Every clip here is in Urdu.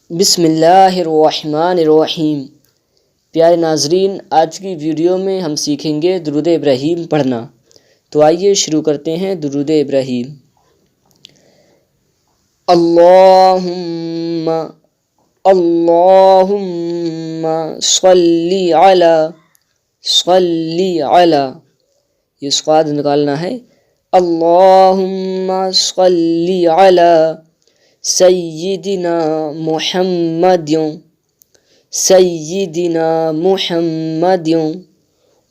بسم اللہ الرحمن الرحیم۔ پیارے ناظرین، آج کی ویڈیو میں ہم سیکھیں گے درود ابراہیم پڑھنا۔ تو آئیے شروع کرتے ہیں درود ابراہیم۔ اللہم اللہم صلی علی یہ صاد نکالنا ہے۔ اللہم صلی علی سیدنا محمد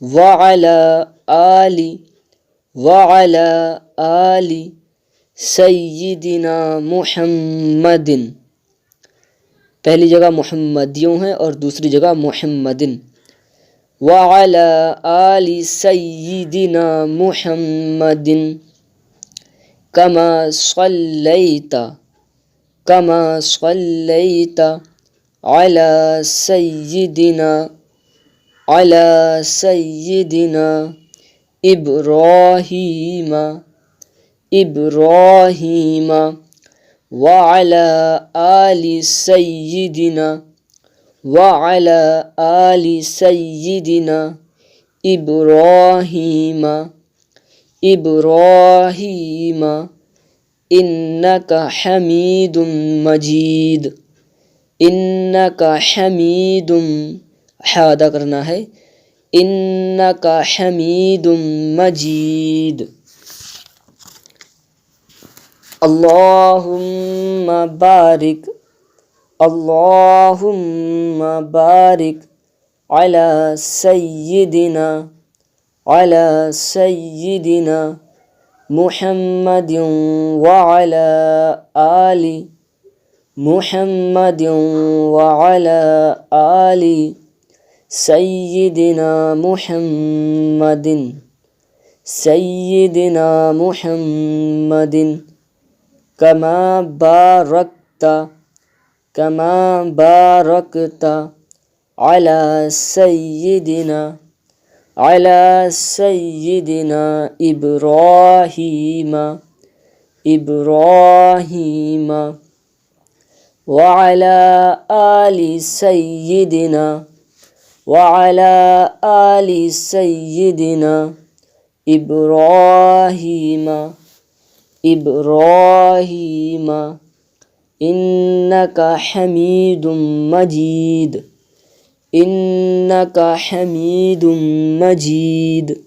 وعلی آل سیدنا محمد۔ پہلی جگہ محمدیوں ہے اور دوسری جگہ محمدن۔ وعلی آل سیدنا محمد کما صلیت علی سیدنا ابراہیم وعلی آل سیدنا ابراہیم انکا حمید مجید۔ انکا حمید ادا کرنا ہے۔ انکا حمید مجید۔ اللہم بارک علی سیدنا محمد وعلی آل محمد وعلی آل سیدنا محمد کما بارکت علی سیدنا ابراہیم وعلی آل سیدنا ابراہیم انکا حمید مجید۔ انکا حمید مجید۔